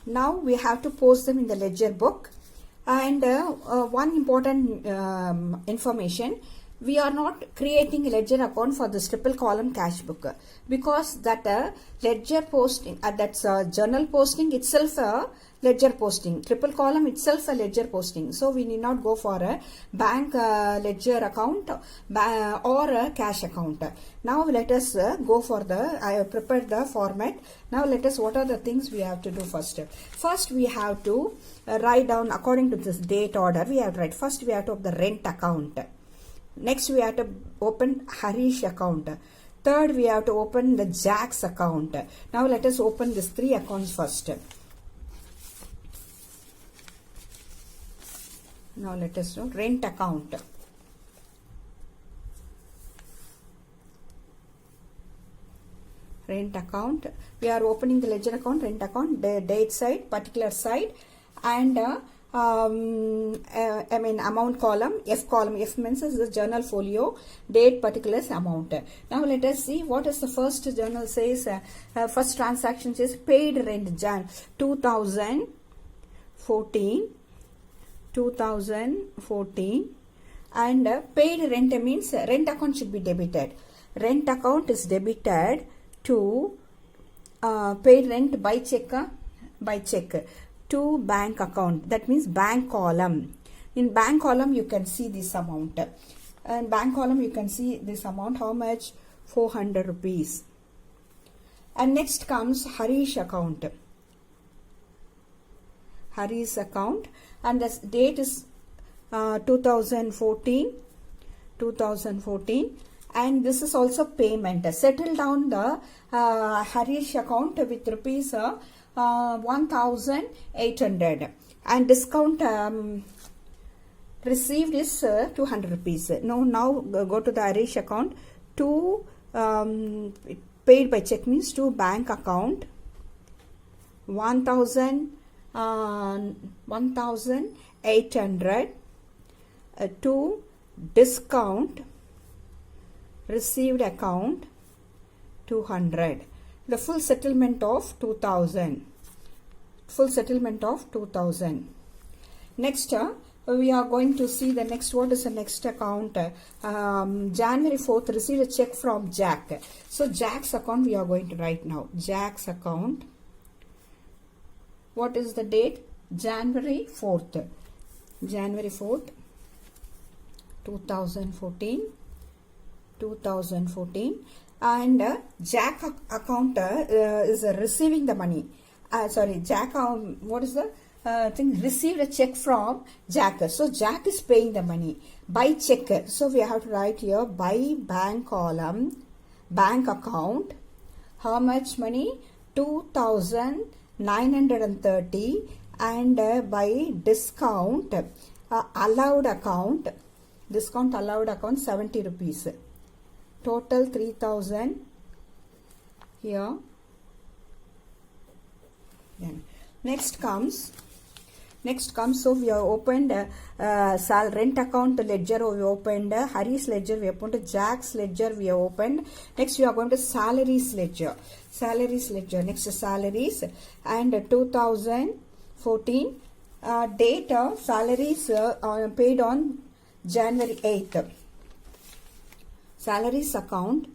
Now we have to post them in the ledger book. And one important information, we are not creating a ledger account for this triple column cash book, because that ledger posting, that's journal posting itself a ledger posting, triple column itself a ledger posting. So we need not go for a bank ledger account or a cash account. Now let us go for I have prepared the format. Now let us, what are the things we have to do first? First we have to write down according to this date order. We have to write, first we have to open the rent account. Next we have to open Harish account. Third we have to open the Jack's account. Now let us open these three accounts first. Now let us do rent account. Rent account. We are opening the ledger account, rent account, date side, particular side, and I mean amount column, F column. F means is the journal folio, date, particulars, amount. Now let us see what is the first journal says. First transaction says paid rent Jan 2014, and paid rent means rent account should be debited. Rent account is debited to paid rent by check to bank account. That means bank column. In bank column you can see this amount. And bank column you can see this amount. How much? 400 rupees. And next comes Harish account. Harish account, and the date is 2014, and this is also payment. Settle down the Harish account with rupees 1,800, and discount received is 200 rupees. Now go to the Harish account. To paid by check means to bank account 1,800 to discount received account 200. The full settlement of 2,000. Full settlement of 2,000. Next we are going to see the next. What is the next account? January 4th received a check from Jack. So Jack's account we are going to write now. Jack's account. What is the date? January 4th. January 4th, 2014. And Jack account is receiving the money. Jack, what is the thing? Received a check from Jack. So Jack is paying the money by check. So we have to write here by bank column, bank account. How much money? 2,930, and by discount allowed account, 70 rupees. Total 3,000 here. Then next comes, so we have opened rent account ledger, we opened Harish ledger, we opened Jack's ledger, we have opened. Next we are going to salaries ledger. Next salaries, and 2014 date of salaries paid on January 8th. Salaries account,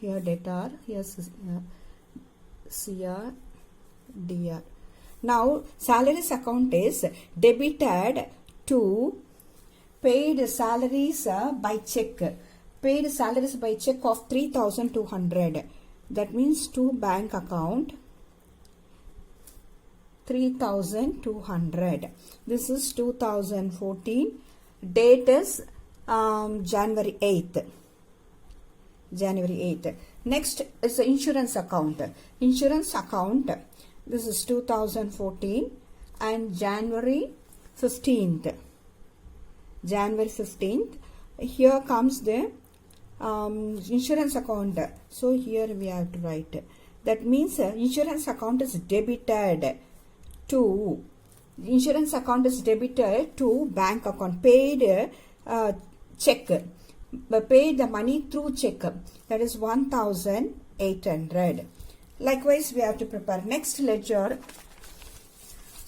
here debtor, here CR, DR. Now salaries account is debited to paid salaries by check. Paid salaries by check of 3,200. That means to bank account 3,200. This is 2014. Date is January 8th. Next is the insurance account. Insurance account. This is 2014 and January 15th. Here comes the insurance account. So here we have to write. That means insurance account is debited to bank account. Paid check. Paid the money through check. That is 1,800. Likewise, we have to prepare next ledger.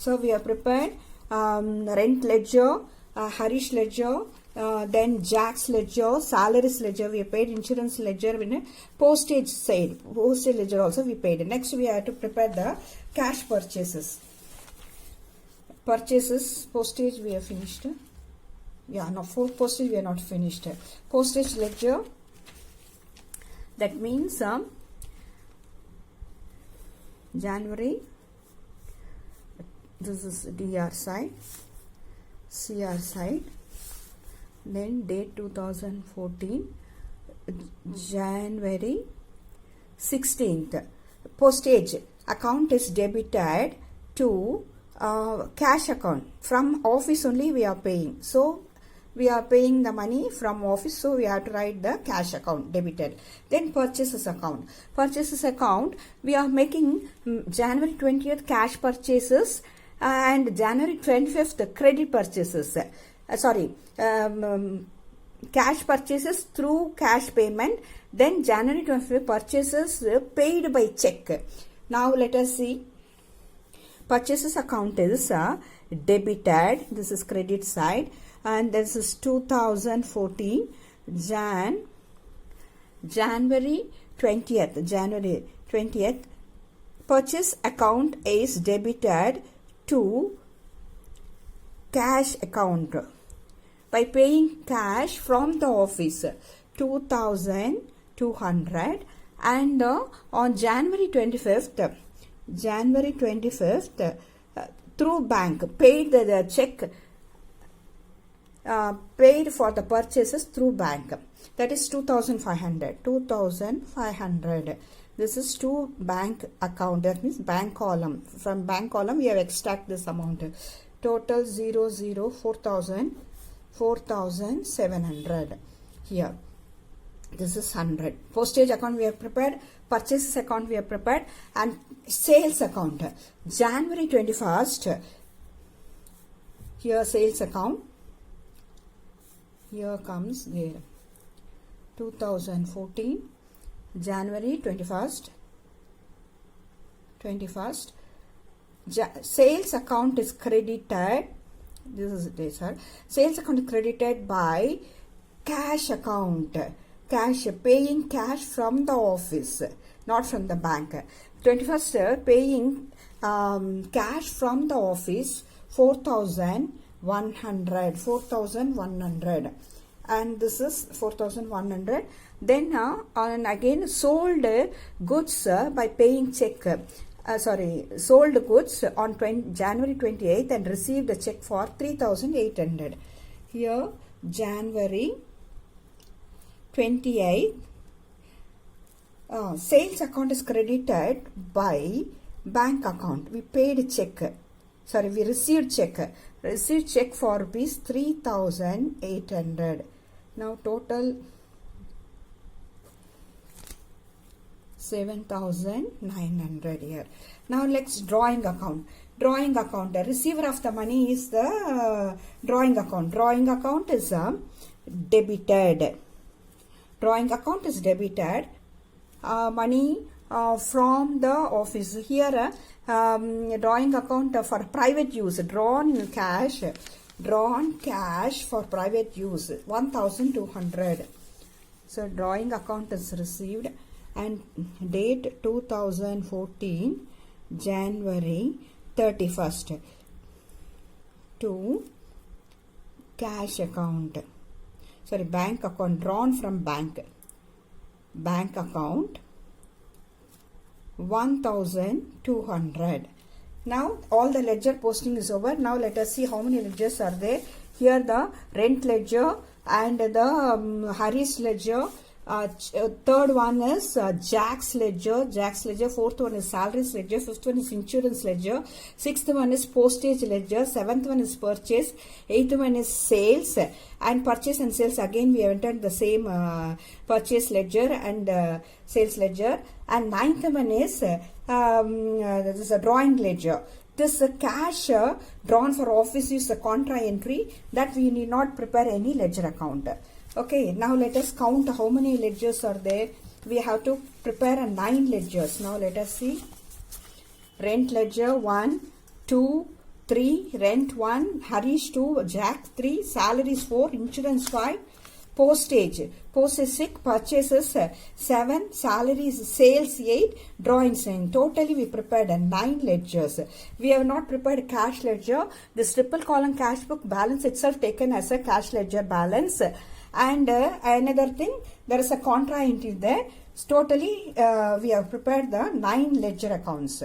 So we have prepared rent ledger, Harish ledger, then Jack's ledger, salaries ledger, we paid insurance ledger, postage side, postage ledger also we paid. Next we have to prepare the cash purchases. Purchases, postage we have finished. Yeah, no, for postage we are not finished. Postage ledger, that means January, this is DR side, CR side, then date 2014, January 16th. Postage account is debited to cash account. From office only we are paying. So we are paying the money from office, so we have to write the cash account debited. Then purchases account. Purchases account, we are making January 20th cash purchases and January 25th credit purchases. Cash purchases through cash payment. Then January 25th purchases paid by check. Now let us see. Purchases account is debited. This is credit side. And this is 2014 January 20th purchase account is debited to cash account by paying cash from the office 2,200, and on January 25th through bank paid the check, paid for the purchases through bank, that is 2,500. This is to bank account, that means bank column. From bank column we have extract this amount. Total 4,700 here. This is 100. Postage account we have prepared, purchases account we have prepared, and sales account. January 21st, here sales account. Here comes there. 2014 January 21st. Sales account is credited. This is it, sir. Sales account is credited by cash account. Cash, paying cash from the office, not from the bank. 21st paying cash from the office 4,100, and this is 4,100. Then and again sold goods by paying check. Sold goods on January 28th and received a check for 3,800. Here January 28th, sales account is credited by bank account. We paid check. We received check. Received check for rupees 3,800. Now total 7,900 here. Now let's drawing account. Drawing account. The receiver of the money is the drawing account. Drawing account is debited. Drawing account is debited. Money from the office. Here drawing account for private use. Drawn cash for private use 1,200. So drawing account is received, and date 2014 January 31st to cash account. Bank account, drawn from bank account 1,200. Now all the ledger posting is over. Now let us see how many ledgers are there. Here the rent ledger and the Harish ledger. Third one is Jack's ledger. Fourth one is salaries ledger. Fifth one is insurance ledger. Sixth one is postage ledger. Seventh one is purchase. Eighth one is sales. And purchase and sales, again we have entered the same purchase ledger and sales ledger. And ninth one is this is a drawing ledger. This cash drawn for office use a contra entry, that we need not prepare any ledger account. Okay, now let us count how many ledgers are there. We have to prepare 9 ledgers. Now let us see. Rent ledger 1, 2, 3, rent 1, Harish 2, Jack 3, salaries 4, insurance 5, postage. Post is 6, purchases 7, salaries, sales 8, drawings 9. Totally we prepared 9 ledgers. We have not prepared cash ledger. This triple column cash book balance itself taken as a cash ledger balance. And another thing, there is a contra entry there. Totally we have prepared the 9 ledger accounts.